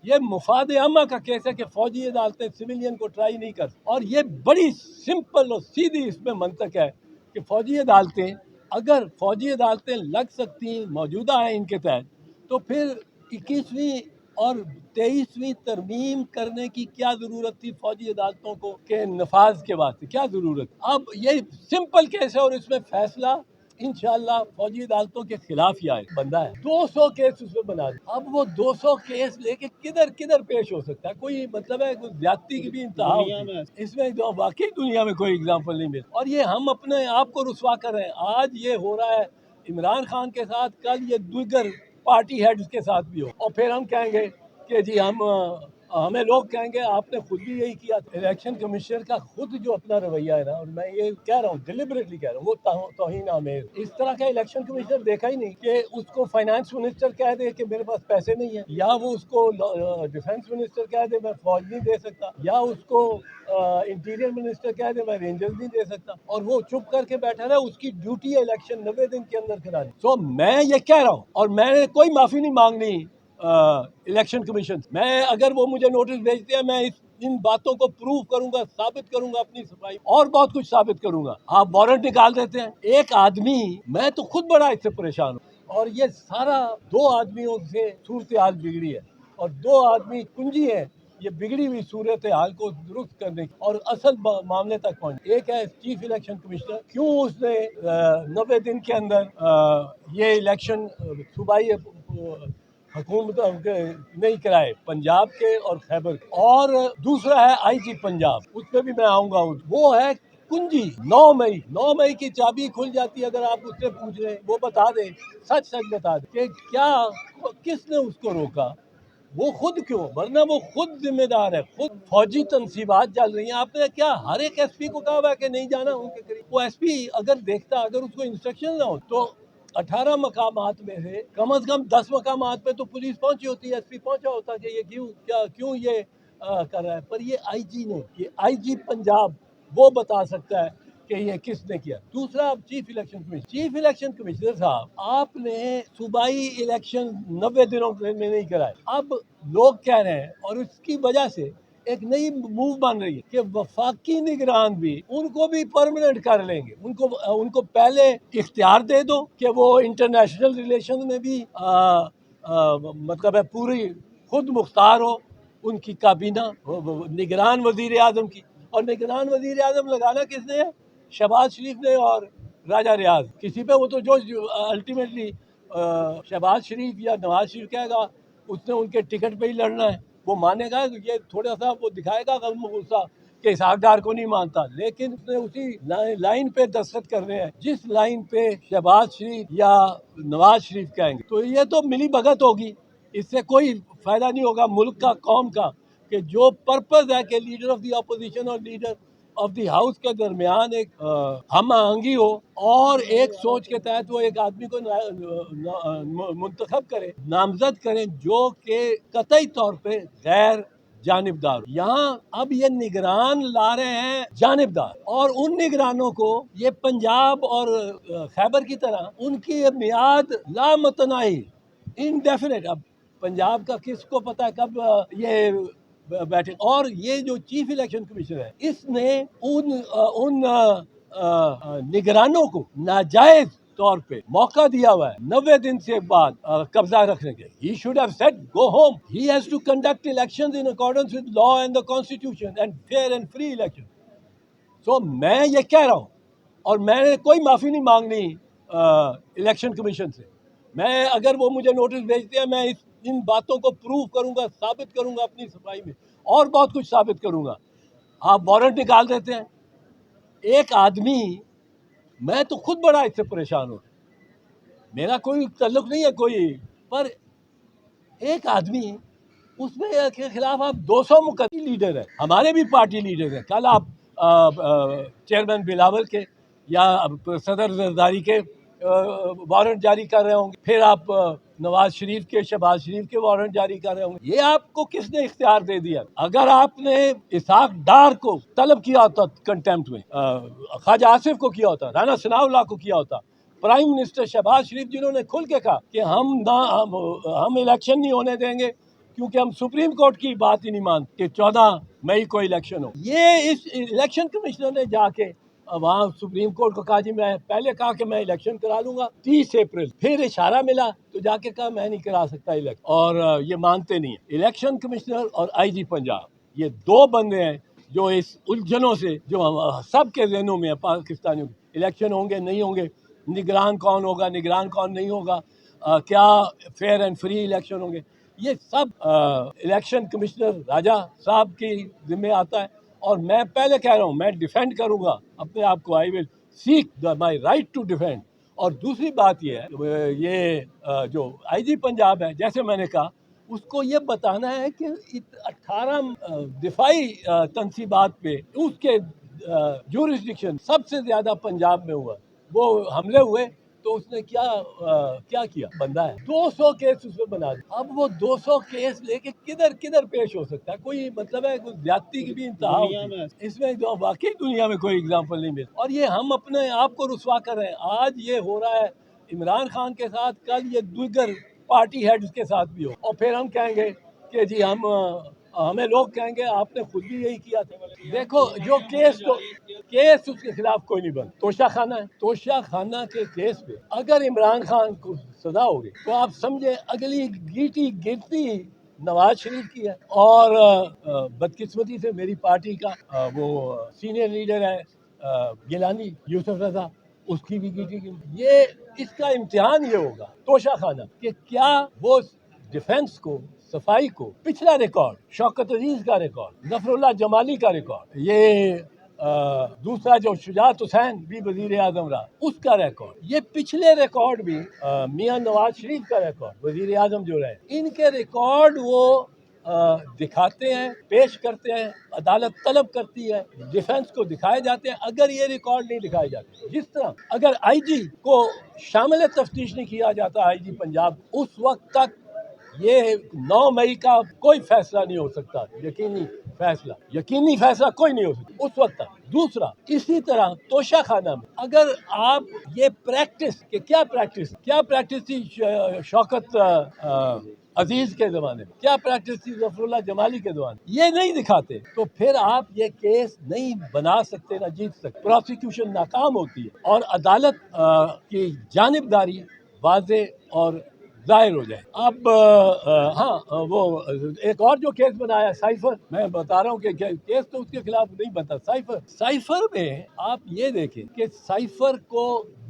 یہ مفاد عامہ کا کیس ہے کہ فوجی عدالتیں سویلین کو ٹرائی نہیں کر، اور یہ بڑی سمپل اور سیدھی اس میں منطق ہے کہ اگر فوجی عدالتیں لگ سکتی ہیں، موجودہ ہیں ان کے تحت، تو پھر 21ویں اور 23ویں ترمیم کرنے کی کیا ضرورت تھی فوجی عدالتوں کو کہ نفاذ کے واسطے کیا ضرورت؟ اب یہ سمپل کیس ہے اور اس میں فیصلہ انشاءاللہ فوجی عدالتوں کے خلاف ہی آئے، بندہ ہے 200 کیس اس میں بنا دیا۔ اب وہ 200 کیس لے کے کدھر کدھر پیش ہو سکتا ہے؟ کوئی مطلب ہے کوئی زیادتی کی بھی انتہا ہوتی ہے اس میں، جو واقعی دنیا میں کوئی اگزامپل نہیں مل، اور یہ ہم اپنے آپ کو رسوا کر رہے ہیں۔ آج یہ ہو رہا ہے عمران خان کے ساتھ، کل یہ دیگر پارٹی ہیڈز کے ساتھ بھی ہو، اور پھر ہم کہیں گے کہ جی ہمیں لوگ کہیں گے آپ نے خود بھی یہی کیا تھا۔ الیکشن کمشنر کا خود جو اپنا رویہ ہے نا، اور میں یہ کہہ رہا ہوں ڈیلیبریٹلی کہہ رہا ہوں، وہ توہین آمیز، اس طرح کا الیکشن کمشنر دیکھا ہی نہیں کہ اس کو فائنانس منسٹر کہہ دے کہ میرے پاس پیسے نہیں ہیں، یا وہ اس کو ڈیفنس منسٹر کہہ دے میں فوج نہیں دے سکتا، یا اس کو انٹیریئر منسٹر کہہ دے میں رینجرز نہیں دے سکتا، اور وہ چپ کر کے بیٹھا رہا۔ اس کی ڈیوٹی ہے الیکشن 90 دن کے اندر کرانی۔ سو میں یہ کہہ رہا ہوں، اور میں نے کوئی معافی نہیں مانگنی الیکشن کمیشن، میں اگر وہ مجھے نوٹس بھیجتے ہیں میں ان باتوں کو پروف کروں گا، ثابت کروں گا اپنی صفائی، اور بہت کچھ ثابت کروں گا۔ آپ وارنٹ نکال دیتے ہیں، ایک آدمی، میں تو خود بڑا اس سے پریشان ہوں، اور یہ سارا 2 آدمیوں سے صورتحال بگڑی ہے، اور 2 آدمی کنجی ہیں یہ بگڑی ہوئی صورتحال کو درست کرنے کی اور اصل معاملے تک پہنچ۔ ایک ہے چیف الیکشن کمشنر، کیوں اس نے 90 دن کے اندر یہ الیکشن صوبائی حکومت نہیں کرائے، پنجاب کے اور خیبر کے، اور دوسرا ہے آئی جی پنجاب، اس پہ بھی میں آؤں گا، وہ ہے کنجی۔ 9 مئی کی چابی کھل جاتی ہے اگر آپ اس سے پوچھ رہے ہیں، وہ بتا دے، سچ بتا دے کہ کیا کس نے اس کو روکا، وہ خود کیوں، ورنہ وہ خود ذمہ دار ہے، خود فوجی تنصیبات چل رہی ہیں۔ آپ نے کیا ہر ایک ایس پی کو کہا ہوا ہے کہ نہیں جانا ان کے قریب؟ وہ ایس پی اگر دیکھتا، اگر اس کو انسٹرکشن نہ ہو تو 18 مقامات میں سے کم از کم 10 مقامات پہ تو پولیس پہنچی ہوتی ہے، ایس پی پہنچا ہوتا کہ یہ کیوں یہ کر رہا ہے، پر یہ آئی جی نے، یہ آئی جی پنجاب وہ بتا سکتا ہے کہ یہ کس نے کیا۔ دوسرا چیف الیکشن کمشنر صاحب، آپ نے صوبائی الیکشن 90 دنوں میں نہیں کرائے، اب لوگ کہہ رہے ہیں، اور اس کی وجہ سے ایک نئی موو بن رہی ہے کہ وفاقی نگران بھی ان کو بھی پرماننٹ کر لیں گے، ان کو پہلے اختیار دے دو کہ وہ انٹرنیشنل ریلیشن میں بھی مطلب ہے پوری خود مختار ہو ان کی کابینہ نگران وزیر اعظم کی، اور نگران وزیر اعظم لگانا کس نے ہے؟ شہباز شریف نے اور راجہ ریاض۔ کسی پہ وہ تو جو الٹیمیٹلی شہباز شریف یا نواز شریف کہے گا اس نے ان کے ٹکٹ پہ ہی لڑنا ہے، وہ مانے گا، یہ تھوڑا سا وہ دکھائے گا غم و غصہ کہ اسحاق ڈار کو نہیں مانتا، لیکن اس نے اسی لائن پہ دستخط کرنے ہیں جس لائن پہ شہباز شریف یا نواز شریف کہیں گے۔ تو یہ تو ملی بھگت ہوگی، اس سے کوئی فائدہ نہیں ہوگا ملک کا، قوم کا، کہ جو پرپز ہے کہ لیڈر آف دی اپوزیشن اور لیڈر آف دی ہاؤس کے درمیان ایک ہم آہنگی ہو، اور ایک سوچ کے تحت وہ ایک آدمی کو منتخب کرے، نامزد کریں جو کہ قطعی طور پہ غیر جانبدار۔ یہاں اب یہ نگران لا رہے ہیں جانبدار، اور ان نگرانوں کو یہ پنجاب اور خیبر کی طرح ان کی میعاد لامتناہی انڈیفینٹ، اب پنجاب کا کس کو پتا ہے کب یہ بیٹھے، اور یہ جو چیف الیکشن کمیشنر ہے اس نے ان نگرانوں کو ناجائز طور پہ موقع دیا ہوا ہے 90 دن سے بعد قبضہ رکھنے کے۔ He should have said go home. He has to conduct elections in accordance with law and the constitution and fair and free elections. So میں یہ کہہ رہا ہوں، اور میں نے کوئی معافی نہیں مانگنی الیکشن کمیشن سے، میں اگر وہ مجھے نوٹس بھیجتے ہیں میں ان باتوں کو پروف کروں گا، ثابت کروں گا اپنی صفائی میں، اور بہت کچھ ثابت کروں گا۔ آپ وارنٹ نکال دیتے ہیں، ایک آدمی، میں تو خود بڑا اس سے پریشان ہوں، میرا کوئی تعلق نہیں ہے کوئی، پر ایک آدمی اس میں کے خلاف آپ 200 مقدمے لیڈر ہیں، ہمارے بھی پارٹی لیڈر ہیں، کل آپ چیئرمین بلاول کے یا صدر زرداری کے وارنٹ جاری کر رہے ہوں گے، پھر آپ نواز شریف کے، شہباز شریف کے وارنٹ جاری کر رہے ہوں گے۔ یہ آپ کو کس نے اختیار دے دیا؟ اگر آپ نے اسحاق ڈار کو طلب کیا ہوتا کنٹیمپٹ میں، خواجہ آصف کو کیا ہوتا، رانا ثناء اللہ کو کیا ہوتا، پرائم منسٹر شہباز شریف جنہوں نے کھل کے کہا کہ ہم الیکشن نہیں ہونے دیں گے کیونکہ ہم سپریم کورٹ کی بات ہی نہیں مانتے کہ 14 مئی کو الیکشن ہو. یہ اس الیکشن کمشنر نے جا کے وہاں سپریم کورٹ کو کہا جی میں پہلے کہا کہ میں الیکشن کرا لوں گا 30 اپریل، پھر اشارہ ملا تو جا کے کہا میں نہیں کرا سکتا الیکشن، اور یہ مانتے نہیں ہیں. الیکشن کمشنر اور آئی جی پنجاب یہ دو بندے ہیں جو اس الجھنوں سے جو سب کے ذہنوں میں ہے پاکستانیوں کے، الیکشن ہوں گے نہیں ہوں گے، نگران کون ہوگا نگران کون نہیں ہوگا، کیا فیئر اینڈ فری الیکشن ہوں گے، یہ سب الیکشن کمشنر راجہ صاحب کی ذمہ آتا ہے. اور میں پہلے کہہ رہا ہوں میں ڈیفینڈ کروں گا اپنے آپ کو، آئی ول سیک مائی رائٹ ٹو ڈیفینڈ. اور دوسری بات یہ ہے یہ جو آئی جی پنجاب ہے جیسے میں نے کہا اس کو یہ بتانا ہے کہ 18 دفاعی تنصیبات پہ اس کے جورسڈکشن سب سے زیادہ پنجاب میں ہوا، وہ حملے ہوئے تو اس نے کیا کیا، بندہ ہے 200 کیس اس میں بنا دیا. اب وہ 200 کیس لے کے کدھر پیش ہو سکتا ہے، کوئی مطلب ہے کوئی زیادتی کی بھی انتہا ہوتی ہے اس میں، جو واقعی دنیا میں کوئی اگزامپل نہیں ملتا. اور یہ ہم اپنے آپ کو رسوا کر رہے ہیں. آج یہ ہو رہا ہے عمران خان کے ساتھ، کل یہ دیگر پارٹی ہیڈز کے ساتھ بھی ہو، اور پھر ہم کہیں گے کہ جی ہمیں لوگ کہیں گے آپ نے خود بھی یہی کیا تھا. دیکھو جو کیس اس کے خلاف کوئی نہیں بن، توشہ خانہ ہے، توشہ خانہ کے کیس پہ اگر عمران خان کو سزا ہوگی تو آپ سمجھے اگلی گیٹی گرتی نواز شریف کی ہے. اور بدقسمتی سے میری پارٹی کا وہ سینئر لیڈر ہے گیلانی یوسف رضا، اس کی بھی گیٹی گرتی. یہ اس کا امتحان یہ ہوگا توشہ خانہ کہ کیا وہ ڈیفنس کو، صفائی کو، پچھلا ریکارڈ شوکت عزیز کا ریکارڈ، ظفر اللہ جمالی کا ریکارڈ، یہ دوسرا جو شجاعت حسین بھی وزیر اعظم رہا اس کا ریکارڈ، یہ پچھلے ریکارڈ بھی میاں نواز شریف کا ریکارڈ وزیر اعظم جو رہے، ان کے ریکارڈ وہ دکھاتے ہیں، پیش کرتے ہیں، عدالت طلب کرتی ہے، ڈیفنس کو دکھائے جاتے ہیں. اگر یہ ریکارڈ نہیں دکھائے جاتے، جس طرح اگر آئی جی کو شامل تفتیش نہیں کیا جاتا آئی جی پنجاب، اس وقت تک یہ 9 مئی کا کوئی فیصلہ نہیں ہو سکتا، یقینی فیصلہ کوئی نہیں ہو سکتا اس وقت تک. دوسرا اسی طرح توشہ خانہ میں اگر آپ یہ پریکٹس کہ کیا پریکٹس تھی شوکت عزیز کے زمانے میں، کیا پریکٹس تھی ظفر اللہ جمالی کے زمانے میں، یہ نہیں دکھاتے تو پھر آپ یہ کیس نہیں بنا سکتے، نہ جیت سکتے، پروسیکیوشن ناکام ہوتی ہے اور عدالت کی جانبداری واضح اور ظاہر ہو جائے. اب ہاں وہ ایک اور جو کیس بنایا سائفر، میں بتا رہا ہوں کہ کیس تو اس کے خلاف نہیں بنتا. سائفر میں آپ یہ دیکھیں کہ سائفر کو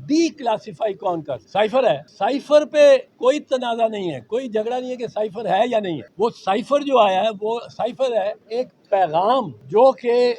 ڈی کلاسیفائی کون کر، سائفر ہے، سائفر پہ کوئی تنازع نہیں ہے، کوئی جھگڑا نہیں ہے کہ سائفر ہے یا نہیں ہے. وہ سائفر جو آیا ہے وہ سائفر ہے ایک پیغام جو کہ